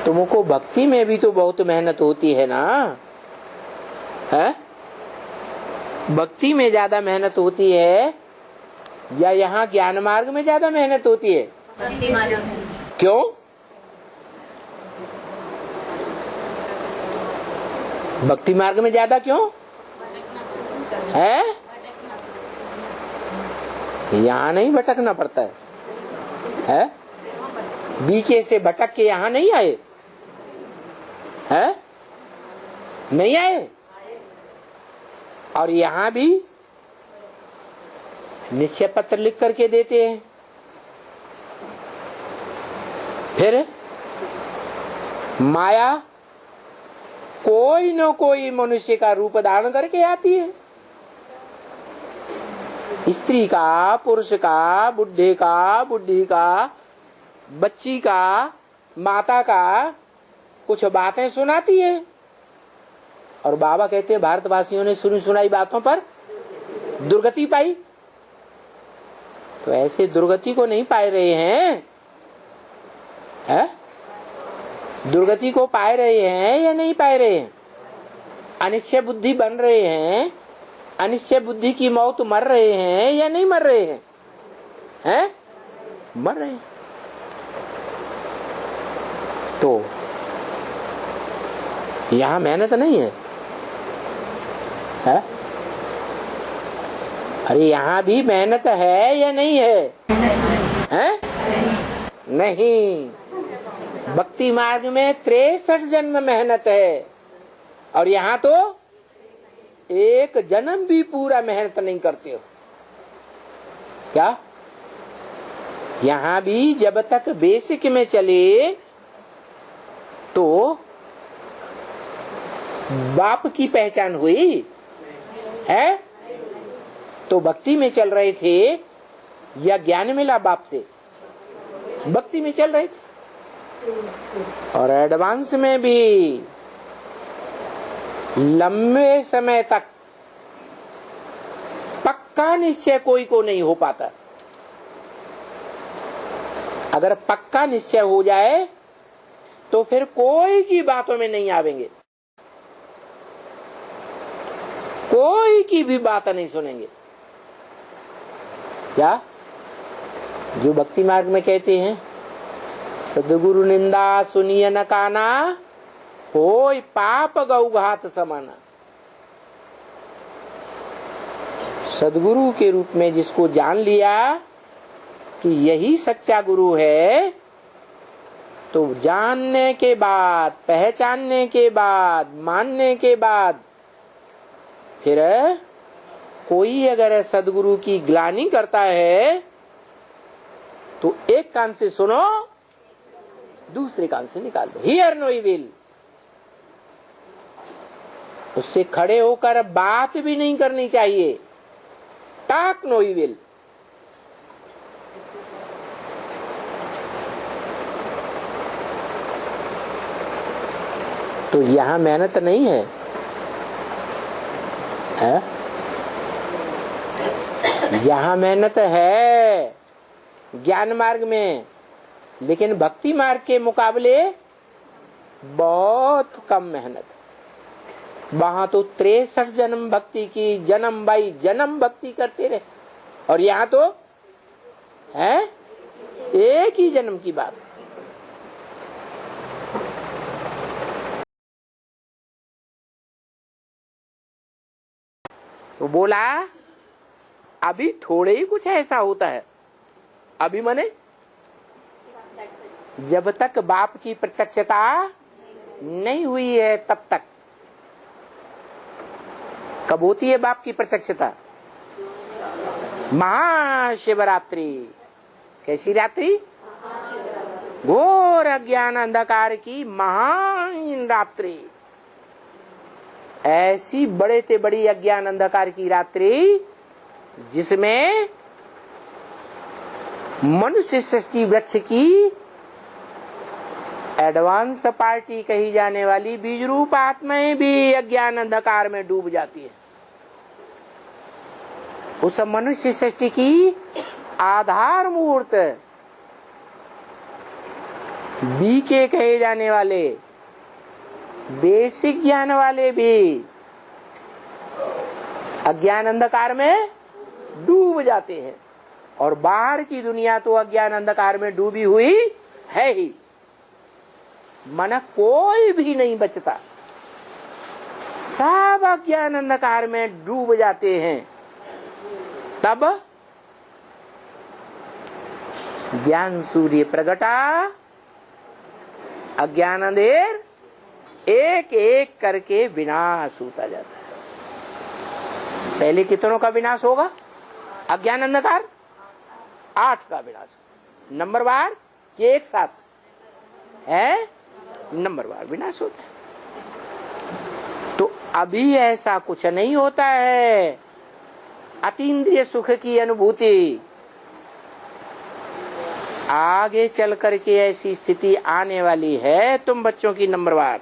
तुमको भक्ति में भी तो बहुत मेहनत होती है ना, है? भक्ति में ज्यादा मेहनत होती है या यहाँ ज्ञान मार्ग में ज्यादा मेहनत होती है? भक्ति मार्ग में। क्यों? भक्ति मार्ग में ज्यादा क्यों है? यहाँ नहीं भटकना पड़ता है? बीके से भटक के यहाँ नहीं आए है? नहीं आए। और यहाँ भी निश्चय पत्र लिख करके देते हैं। फिर माया कोई न कोई मनुष्य का रूप धारण करके आती है। स्त्री का, पुरुष का, बुढ़े का, बुढ़ी का, बच्ची का, माता का कुछ बातें सुनाती है। और बाबा कहते हैं भारतवासियों ने सुनी सुनाई बातों पर दुर्गति पाई। तो ऐसे दुर्गति को नहीं पाए रहे हैं, है? दुर्गति को पाए रहे हैं या नहीं पाए रहे हैं? अनिश्चय बुद्धि बन रहे हैं, अनिश्चय बुद्धि की मौत मर रहे हैं या नहीं मर रहे हैं? हैं? मर रहे हैं। तो यहाँ मेहनत नहीं है, है? अरे यहाँ भी मेहनत है या नहीं है? हैं? नहीं। भक्ति मार्ग में 63 जन्म मेहनत है और यहाँ तो एक जन्म भी पूरा मेहनत नहीं करते हो। क्या? यहाँ भी जब तक बेसिक में चले तो बाप की पहचान हुई है। तो भक्ति में चल रहे थे या ज्ञान मिला बाप से? भक्ति में चल रहे थे। और एडवांस में भी लंबे समय तक पक्का निश्चय कोई को नहीं हो पाता। अगर पक्का निश्चय हो जाए तो फिर कोई की बातों में नहीं आवेंगे, कोई की भी बात नहीं सुनेंगे। क्या? जो भक्ति मार्ग में कहते हैं सदगुरु निंदा सुनिय न काना, होय पाप गौघात समाना। सदगुरु के रूप में जिसको जान लिया कि यही सच्चा गुरु है, तो जानने के बाद, पहचानने के बाद, मानने के बाद फिर कोई अगर सदगुरु की ग्लानि करता है तो एक कान से सुनो, दूसरे कान से निकाल दो। Hear no evil. उससे खड़े होकर बात भी नहीं करनी चाहिए। Talk no evil. तो यहां मेहनत नहीं है, है? यहां मेहनत है ज्ञान मार्ग में, लेकिन भक्ति मार्ग के मुकाबले बहुत कम मेहनत। वहां तो 63 जन्म भक्ति की, जन्म बाई जन्म भक्ति करते रहे, और यहाँ तो है एक ही जन्म की बात। तो बोला अभी थोड़े ही कुछ ऐसा होता है। अभी माने जब तक बाप की प्रत्यक्षता नहीं हुई है तब तक। कब होती है बाप की प्रत्यक्षता? महाशिवरात्रि। कैसी रात्रि? घोर अज्ञान अंधकार की महान रात्रि। ऐसी बड़े से बड़ी अज्ञान अंधकार की रात्रि जिसमें मनुष्य सृष्टि वृक्ष की एडवांस पार्टी कही जाने वाली बीज रूप आत्माएं भी अज्ञान अंधकार में डूब जाती है। उस मनुष्य सृष्टि की आधार मूर्त बीके कहे जाने वाले बेसिक ज्ञान वाले भी अज्ञान अंधकार में डूब जाते हैं, और बाहर की दुनिया तो अज्ञान अंधकार में डूबी हुई है ही। मन कोई भी नहीं बचता, सब अज्ञान अंधकार में डूब जाते हैं। तब ज्ञान सूर्य प्रगटा, अज्ञान अंधेर एक एक करके विनाश होता जाता है। पहले कितनों का विनाश होगा? अज्ञान अंधकार 8 का विनाश, नंबर बार ये एक साथ है, नंबर बार विनाश होता है। तो अभी ऐसा कुछ नहीं होता है। अतीन्द्रिय सुख की अनुभूति, आगे चल करके ऐसी स्थिति आने वाली है तुम बच्चों की, नंबर बार।